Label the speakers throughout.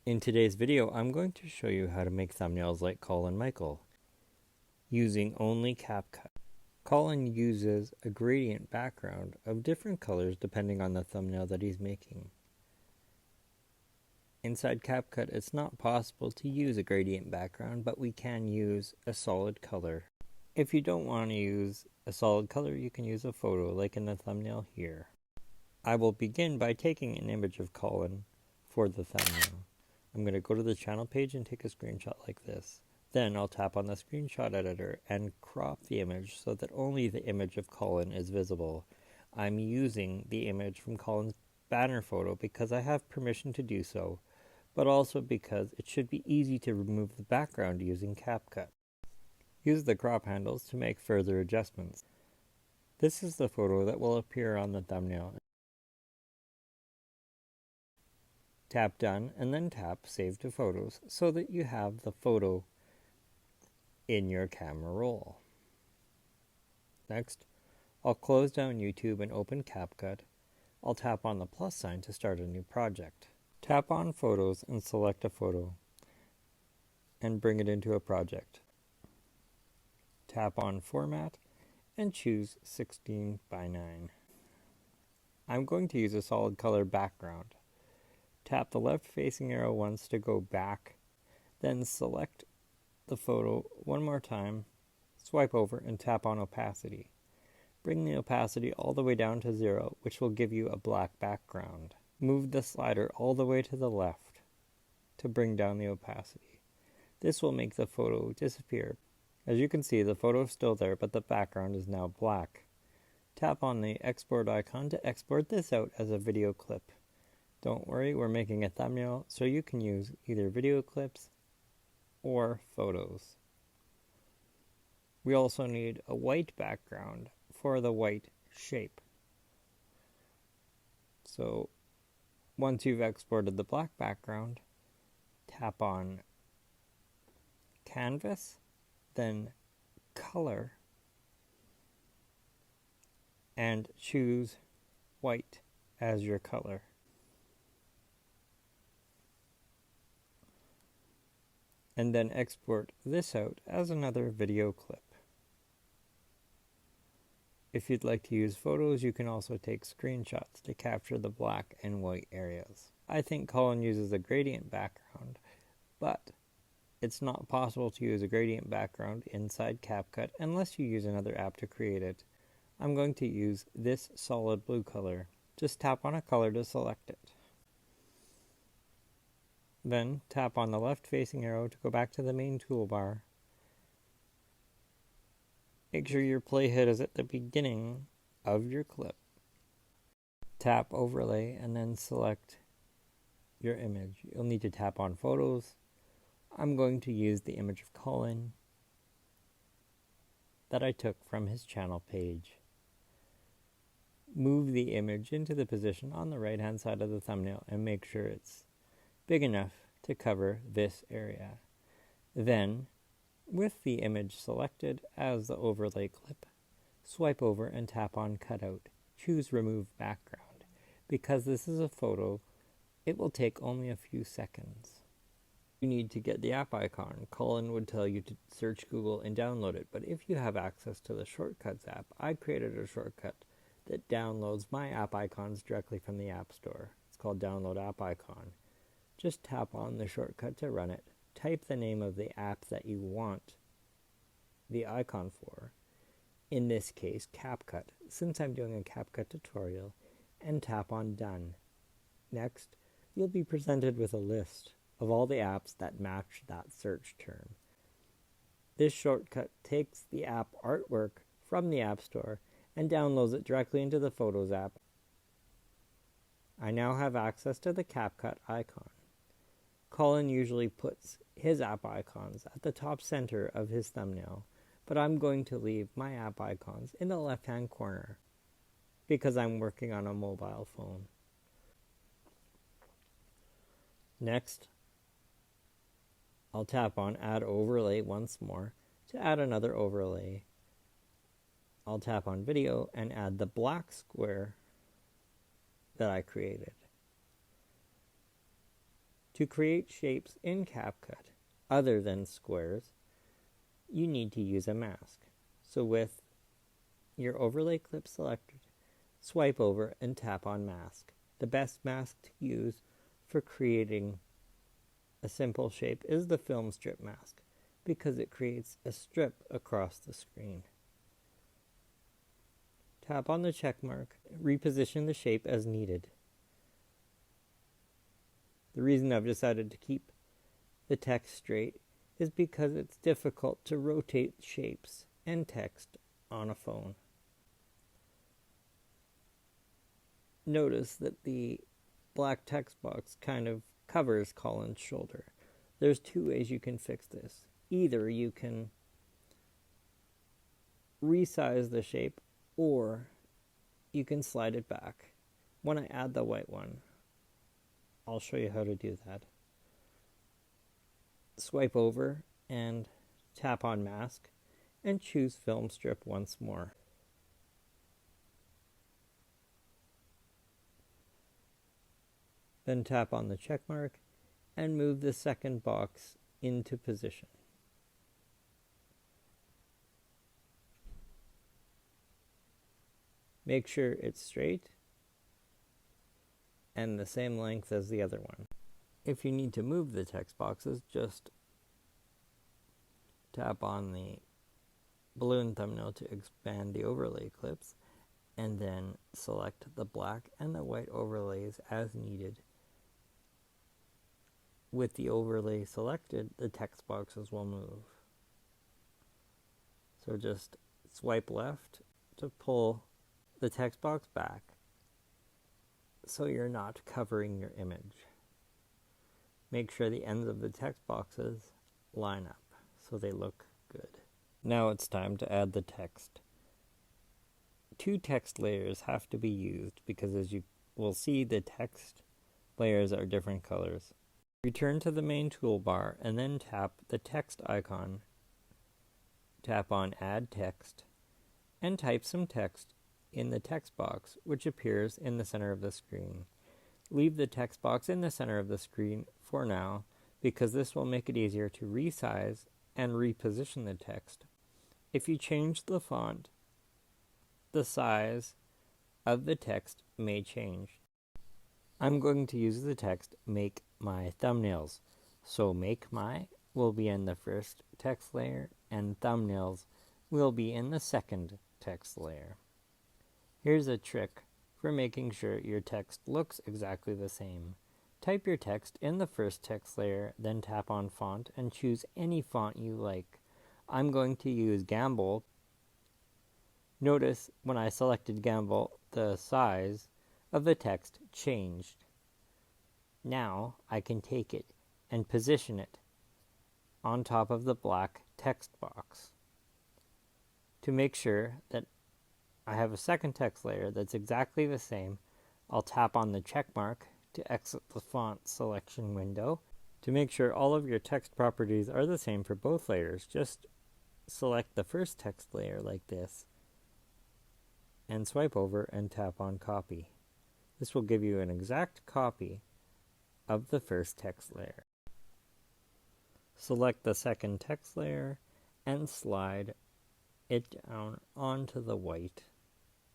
Speaker 1: In today's video, I'm going to show you how to make thumbnails like Colin Michael using only CapCut. Colin uses a gradient background of different colors depending on the thumbnail that he's making. Inside CapCut, it's not possible to use a gradient background, but we can use a solid color. If you don't want to use a solid color, you can use a photo like in the thumbnail here. I will begin by taking an image of Colin for the thumbnail. I'm going to go to the channel page and take a screenshot like this. Then I'll tap on the screenshot editor and crop the image so that only the image of Colin is visible. I'm using the image from Colin's banner photo because I have permission to do so, but also because it should be easy to remove the background using CapCut. Use the crop handles to make further adjustments. This is the photo that will appear on the thumbnail. Tap Done and then tap Save to Photos so that you have the photo in your camera roll. Next, I'll close down YouTube and open CapCut. I'll tap on the plus sign to start a new project. Tap on Photos and select a photo and bring it into a project. Tap on Format and choose 16 by 9. I'm going to use a solid color background. Tap the left facing arrow once to go back, then select the photo one more time, swipe over and tap on opacity. Bring the opacity all the way down to 0, which will give you a black background. Move the slider all the way to the left to bring down the opacity. This will make the photo disappear. As you can see, the photo is still there, but the background is now black. Tap on the export icon to export this out as a video clip. Don't worry, we're making a thumbnail, so you can use either video clips or photos. We also need a white background for the white shape. So once you've exported the black background, tap on Canvas, then Color, and choose white as your color. And then export this out as another video clip. If you'd like to use photos, you can also take screenshots to capture the black and white areas. I think Colin uses a gradient background, but it's not possible to use a gradient background inside CapCut unless you use another app to create it. I'm going to use this solid blue color. Just tap on a color to select it. Then tap on the left facing arrow to go back to the main toolbar. Make sure your playhead is at the beginning of your clip. Tap Overlay and then select your image. You'll need to tap on Photos. I'm going to use the image of Colin that I took from his channel page. Move the image into the position on the right hand side of the thumbnail and make sure it's big enough to cover this area. Then, with the image selected as the overlay clip, swipe over and tap on Cutout. Choose Remove Background. Because this is a photo, it will take only a few seconds. You need to get the app icon. Colin would tell you to search Google and download it, but if you have access to the Shortcuts app, I created a shortcut that downloads my app icons directly from the App Store. It's called Download App Icon. Just tap on the shortcut to run it. Type the name of the app that you want the icon for. In this case, CapCut, since I'm doing a CapCut tutorial, and tap on Done. Next, you'll be presented with a list of all the apps that match that search term. This shortcut takes the app artwork from the App Store and downloads it directly into the Photos app. I now have access to the CapCut icon. Colin usually puts his app icons at the top center of his thumbnail, but I'm going to leave my app icons in the left-hand corner because I'm working on a mobile phone. Next, I'll tap on Add Overlay once more to add another overlay. I'll tap on Video and add the black square that I created. To create shapes in CapCut other than squares, you need to use a mask. So with your overlay clip selected, swipe over and tap on mask. The best mask to use for creating a simple shape is the film strip mask because it creates a strip across the screen. Tap on the check mark, reposition the shape as needed. The reason I've decided to keep the text straight is because it's difficult to rotate shapes and text on a phone. Notice that the black text box kind of covers Colin's shoulder. There's two ways you can fix this. Either you can resize the shape or you can slide it back. When I add the white one, I'll show you how to do that. Swipe over and tap on mask and choose film strip once more. Then tap on the check mark and move the second box into position. Make sure it's straight and the same length as the other one. If you need to move the text boxes, just tap on the balloon thumbnail to expand the overlay clips, and then select the black and the white overlays as needed. With the overlay selected, the text boxes will move. So just swipe left to pull the text box back so you're not covering your image. Make sure the ends of the text boxes line up so they look good. Now it's time to add the text. 2 text layers have to be used because, as you will see, the text layers are different colors. Return to the main toolbar and then tap the text icon. Tap on Add Text and type some text in the text box, which appears in the center of the screen. Leave the text box in the center of the screen for now because this will make it easier to resize and reposition the text. If you change the font, the size of the text may change. I'm going to use the text "Make My Thumbnails." So "Make My" will be in the first text layer and "Thumbnails" will be in the second text layer. Here's a trick for making sure your text looks exactly the same. Type your text in the first text layer, then tap on Font and choose any font you like. I'm going to use Gamble. Notice when I selected Gamble, the size of the text changed. Now I can take it and position it on top of the black text box. To make sure that I have a second text layer that's exactly the same, I'll tap on the check mark to exit the font selection window. To make sure all of your text properties are the same for both layers, just select the first text layer like this and swipe over and tap on Copy. This will give you an exact copy of the first text layer. Select the second text layer and slide it down onto the white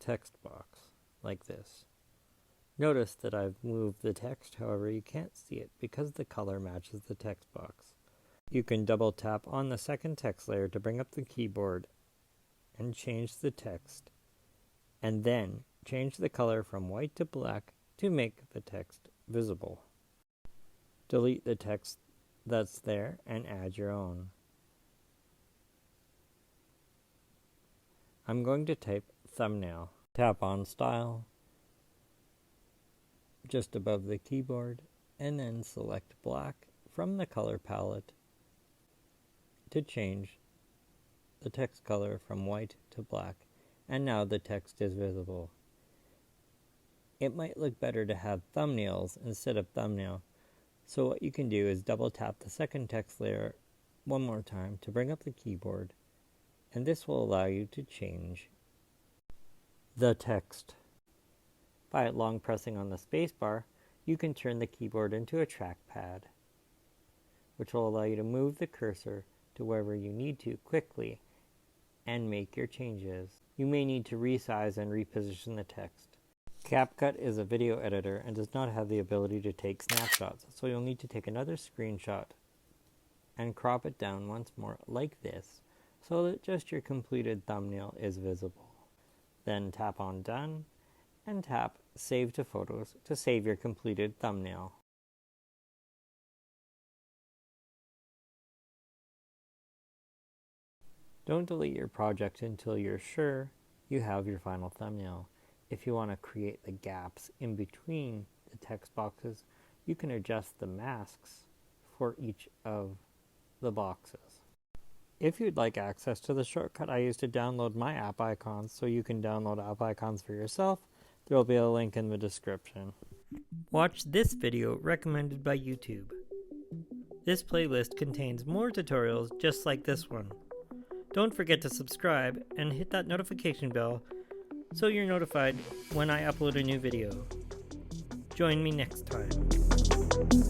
Speaker 1: text box like this. Notice that I've moved the text, however you can't see it because the color matches the text box. You can double tap on the second text layer to bring up the keyboard and change the text, and then change the color from white to black to make the text visible. Delete the text that's there and add your own. I'm going to type thumbnail. Tap on Style just above the keyboard and then select black from the color palette to change the text color from white to black, and now the text is visible. It might look better to have thumbnails instead of thumbnail, so what you can do is double tap the second text layer one more time to bring up the keyboard, and this will allow you to change the text. By long pressing on the spacebar, you can turn the keyboard into a trackpad. which will allow you to move the cursor to wherever you need to quickly and make your changes. You may need to resize and reposition the text. CapCut is a video editor and does not have the ability to take snapshots, so you'll need to take another screenshot and crop it down once more like this, so that just your completed thumbnail is visible. Then tap on Done and tap Save to Photos to save your completed thumbnail. Don't delete your project until you're sure you have your final thumbnail. If you want to create the gaps in between the text boxes, you can adjust the masks for each of the boxes. If you'd like access to the shortcut I use to download my app icons so you can download app icons for yourself, there will be a link in the description. Watch this video recommended by YouTube. This playlist contains more tutorials just like this one. Don't forget to subscribe and hit that notification bell so you're notified when I upload a new video. Join me next time.